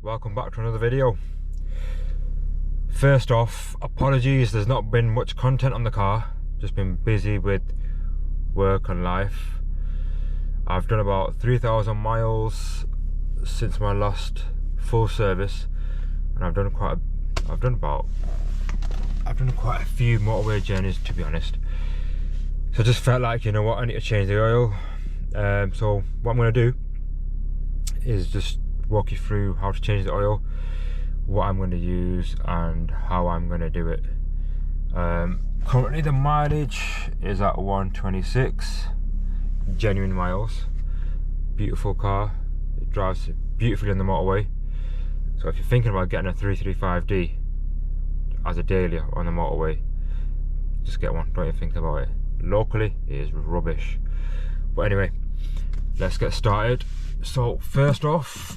Welcome back to another video. First off, apologies, there's not been much content on the car. Just been busy with work and life. I've done about 3,000 miles since my last full service, and I've done quite a few motorway journeys, to be honest. So I just felt like, you know what, I need to change the oil. So what I'm going to do is just walk you through how to change the oil, what I'm going to use and how I'm going to do it. Currently the mileage is at 126, genuine miles. Beautiful car, it drives beautifully on the motorway. So if you're thinking about getting a 335D as a daily on the motorway, just get one, don't even think about it. Locally it is rubbish. But anyway, let's get started. So first off,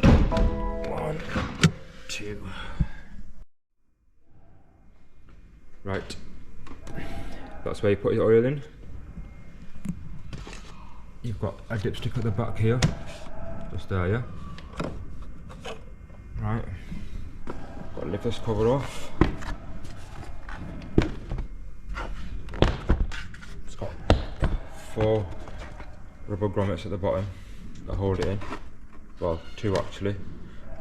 1, 2. Right, that's where you put your oil in. You've got a dipstick at the back here, just there, yeah. Right, got to lift this cover off. It's got 4 rubber grommets at the bottom that hold it in. Well, 2 actually,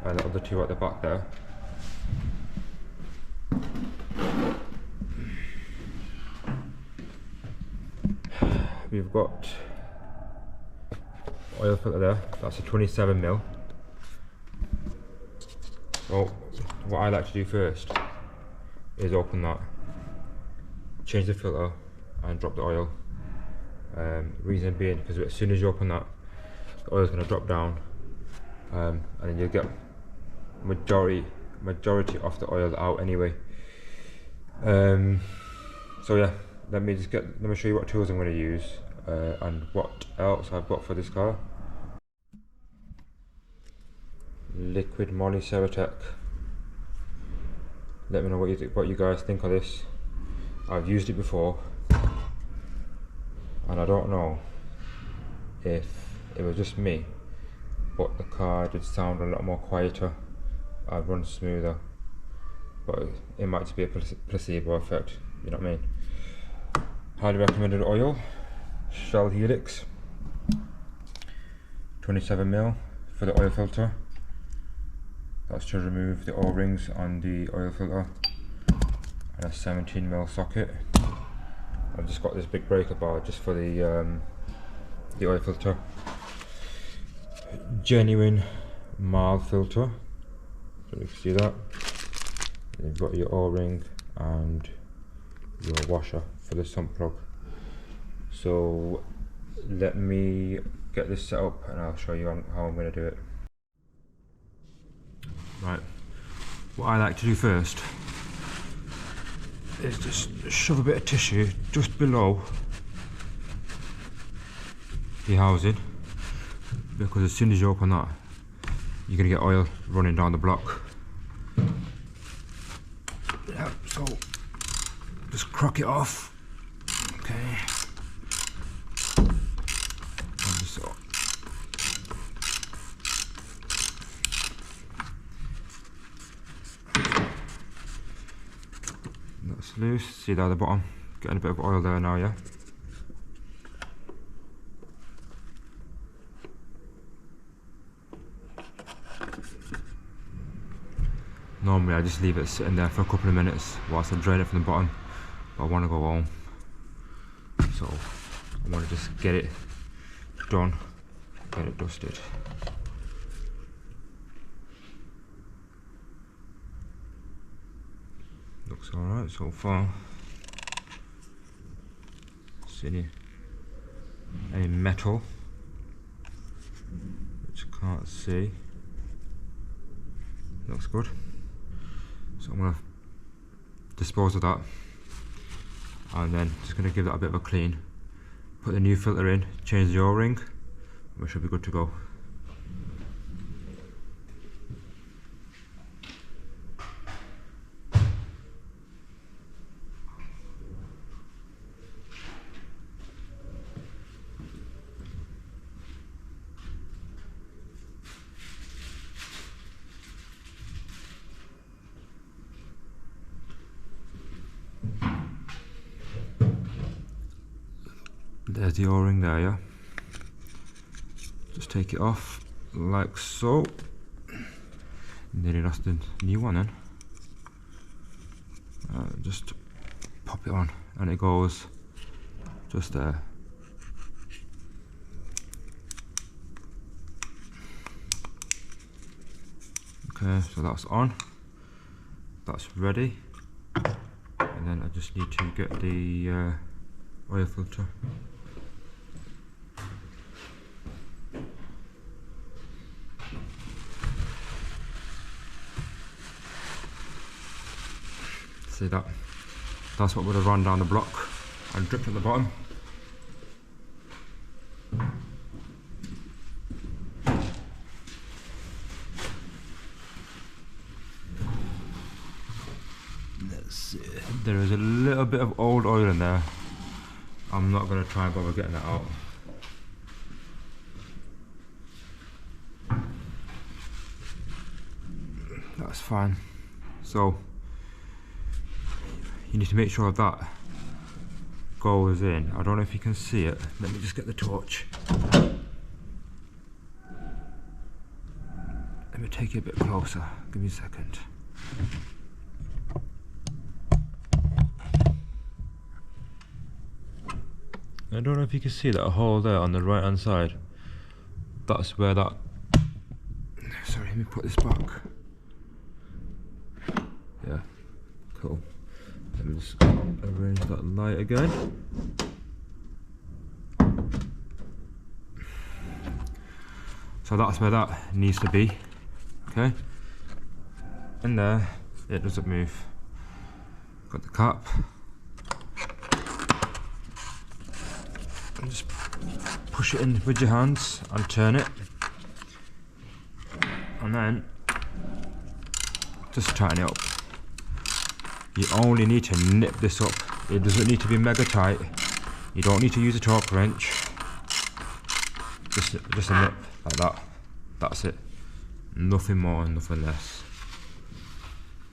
and the other 2 at the back there. We've got oil filter there, that's a 27mm. So what I like to do first is open that, change the filter and drop the oil. Reason being because as soon as you open that, the oil is going to drop down, and then you'll get majority of the oil out anyway. So yeah, let me show you what tools I'm going to use and what else I've got for this car. Liquid Moly Ceratec. Let me know what you guys think of this. I've used it before, and I don't know if it was just me, but the car did sound a lot more quieter. I'd run smoother, but it might just be a placebo effect, you know what I mean. Highly recommended oil, Shell Helix, 27mm for the oil filter. That's to remove the O-rings on the oil filter, and a 17mm socket. I've just got this big breaker bar just for the oil filter. Genuine mild filter, so you can see that. And you've got your O-ring and your washer for the sump plug. So let me get this set up and I'll show you how I'm going to do it. Right, what I like to do first is just shove a bit of tissue just below the housing, because as soon as you open that, you're going to get oil running down the block. Yeah, so just crock it off. Okay. And just so. That's loose. See there at the bottom? Getting a bit of oil there now, yeah? Normally I just leave it sitting there for a couple of minutes whilst I drain it from the bottom, but I want to go home, so I want to just get it done, get it dusted. Looks alright so far. See any metal, which I can't see. Looks good. So I'm going to dispose of that, and then just going to give that a bit of a clean, put the new filter in, change the O-ring, and we should be good to go. There's the O-ring there, yeah. Just take it off like so. Nearly lost the new one then. Just pop it on and it goes just there. Okay, so that's on. That's ready. And then I just need to get the oil filter. See that? That's what would have run down the block and dripped at the bottom. Let's see. There is a little bit of old oil in there. I'm not going to try and bother getting that out. That's fine. So you need to make sure that goes in. I don't know if you can see it. Let me just get the torch. Let me take you a bit closer. Give me a second. I don't know if you can see that hole there on the right hand side. That's where that... Sorry, let me put this back. Yeah, cool. Let me just arrange that light again. So that's where that needs to be. Okay. In there, it doesn't move. Got the cap. And just push it in with your hands and turn it. And then just tighten it up. You only need to nip this up. It doesn't need to be mega tight. You don't need to use a torque wrench. Just a nip like that. That's it. Nothing more and nothing less.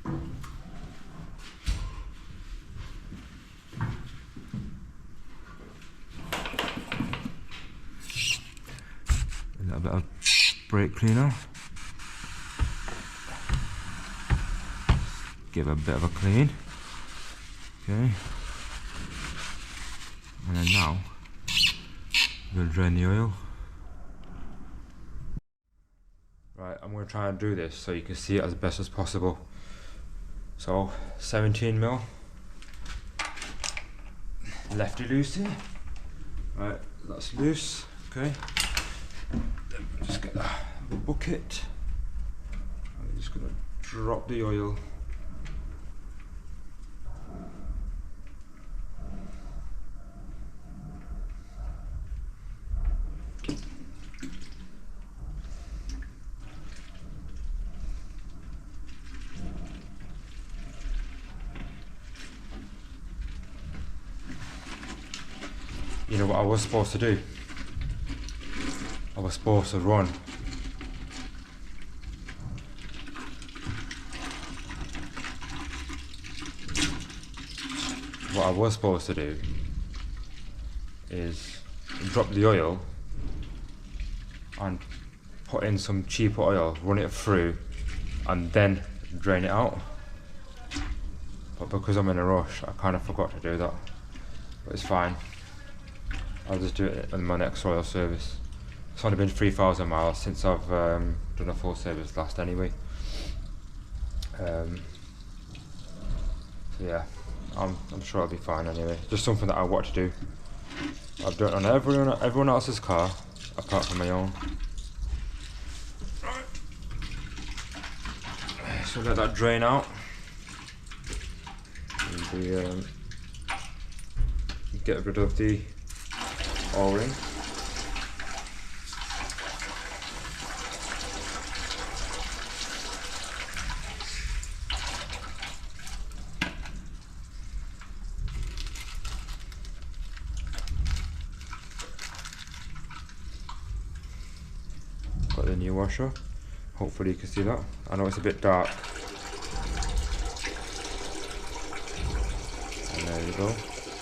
A little bit of brake cleaner. Give a bit of a clean. Okay. And then now we'll drain the oil. Right, I'm going to try and do this so you can see it as best as possible. So 17mm lefty loosey. Right, that's loose. Okay. Then we'll just get the bucket. I'm just going to drop the oil. You know what I was supposed to do? I was supposed to run what I was supposed to do is drop the oil and put in some cheaper oil, run it through and then drain it out. But because I'm in a rush, I kind of forgot to do that. But it's fine. I'll just do it in my next oil service. It's only been 3,000 miles since I've done a full service last anyway. So yeah, I'm sure I'll be fine anyway. Just something that I want to do. I've done it on everyone else's car, apart from my own. So let that drain out. And get rid of the O-ring. Got the new washer. Hopefully you can see that. I know it's a bit dark. And there you go.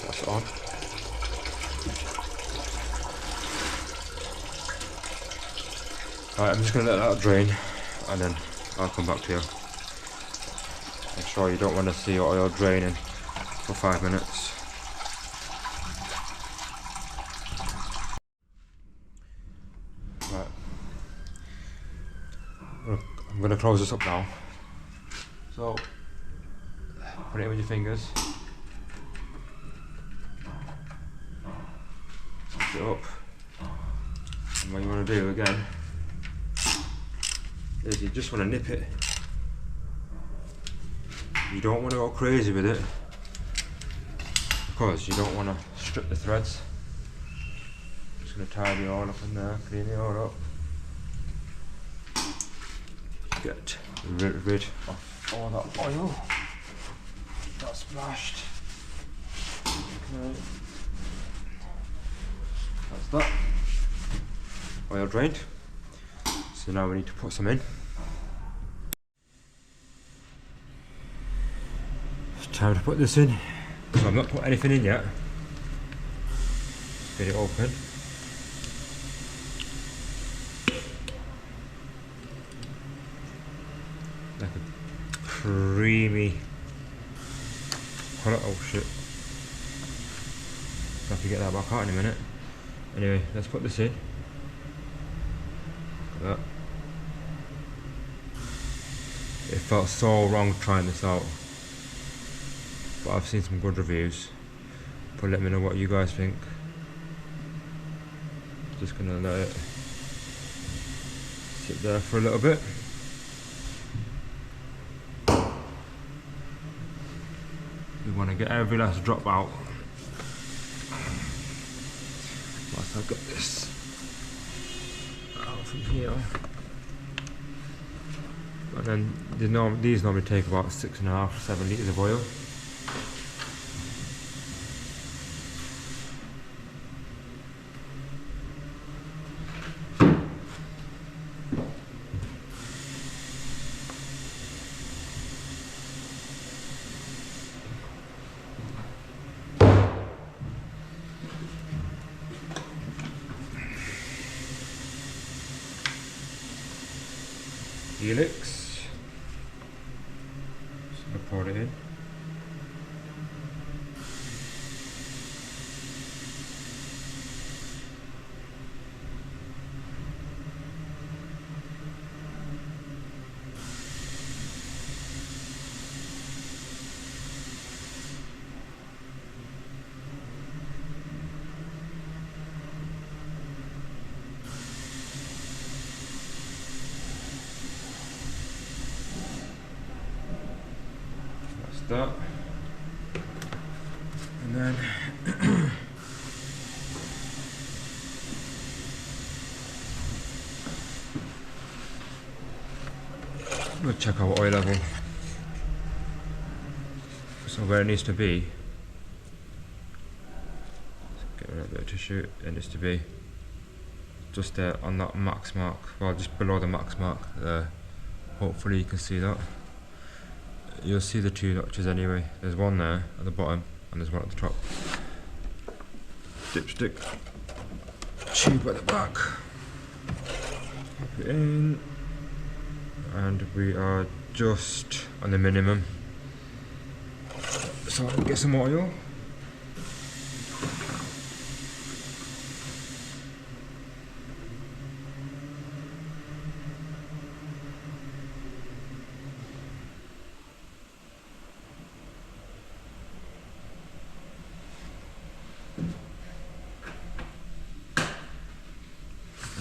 That's on. Right, I'm just going to let that drain and then I'll come back to you. Make sure you don't want to see your oil draining for 5 minutes. Right. I'm going to close this up now. So, put it in with your fingers. Lift it up. And what you want to do again is you just want to nip it. You don't want to go crazy with it because you don't want to strip the threads. Just going to tidy it all up in there, clean it all up. Get rid of all that oil that's splashed. Okay. That's that. Oil drained. So now we need to put some in. It's time to put this in. So I've not put anything in yet. Let's get it open. Like a creamy colour. Oh shit. I'll have to get that back out in a minute. Anyway, let's put this in. Look at that. It felt so wrong trying this out, but I've seen some good reviews. But let me know what you guys think. Just gonna let it sit there for a little bit. We want to get every last drop out. Whilst I get this out from here. And then these normally take about 6.5 to 7 litres of oil. Helix. Just gonna pour it in. That, and then we'll check our oil level. So where it needs to be, get a little bit of tissue. It needs to be just there on that max mark, well just below the max mark there. Hopefully you can see that. You'll see the 2 notches anyway. There's one there at the bottom and there's one at the top. Dipstick tube at the back. Pop it in, and we are just on the minimum. So I'll get some oil.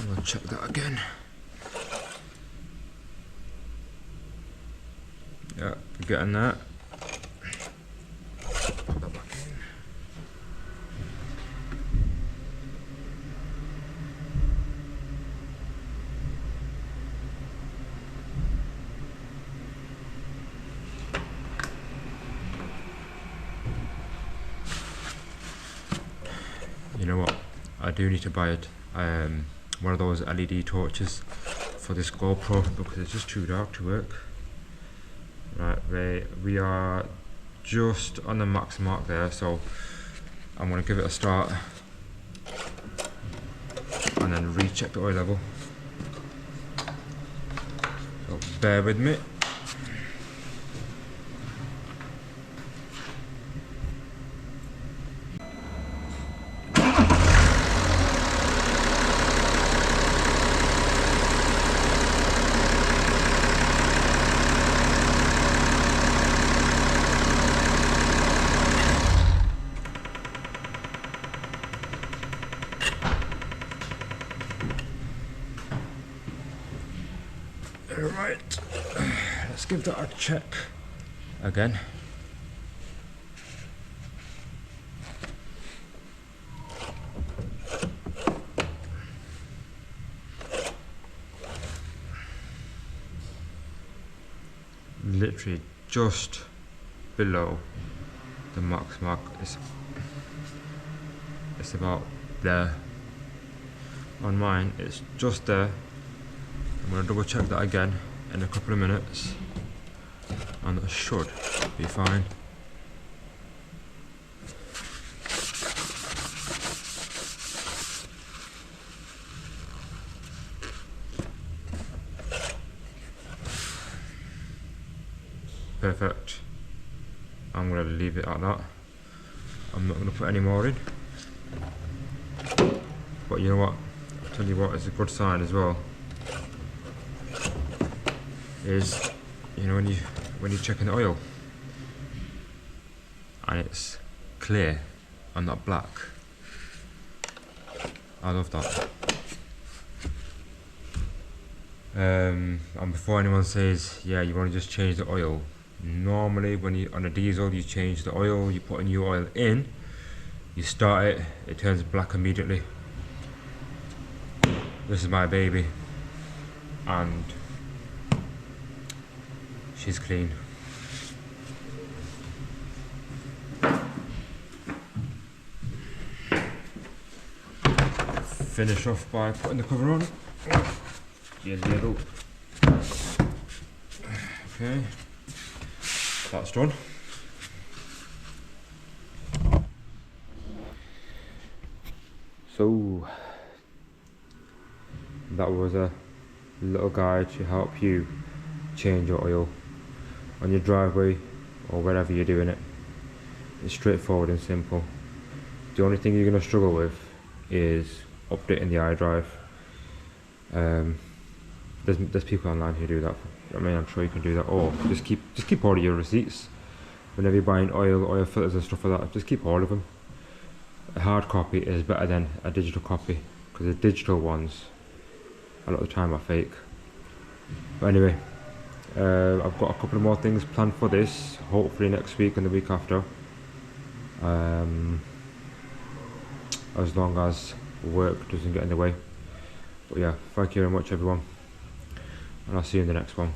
We'll check that again. Yeah, we're getting that. Put that back in. You know what? I do need to buy it. One of those LED torches for this GoPro because it's just too dark to work. Right, we are just on the max mark there, so I'm going to give it a start and then recheck the oil level. So bear with me. Right, let's give that a check again. Literally just below the max mark. It's about there. On mine, it's just there. I'm going to double check that again in a couple of minutes, and that should be fine. Perfect. I'm going to leave it at that. I'm not going to put any more in. But you know what? I'll tell you what, it's a good sign as well. Is, you know, when you're checking the oil and it's clear and not black. I love that. And before anyone says, yeah, you want to just change the oil, normally when you on a diesel, you change the oil, you put a new oil in, you start it, it turns black immediately. This is my baby, and she's clean. Finish off by putting the cover on. Here's the little. Okay, that's done. So that was a little guide to help you change your oil on your driveway or wherever you're doing it. It's straightforward and simple. The only thing you're going to struggle with is updating the iDrive. There's people online who do that. I mean, I'm sure you can do that, or just keep all of your receipts. Whenever you're buying oil filters and stuff like that, just keep all of them. A hard copy is better than a digital copy, because the digital ones a lot of the time are fake. But anyway, I've got a couple of more things planned for this, hopefully next week and the week after, as long as work doesn't get in the way. But yeah, thank you very much everyone, and I'll see you in the next one.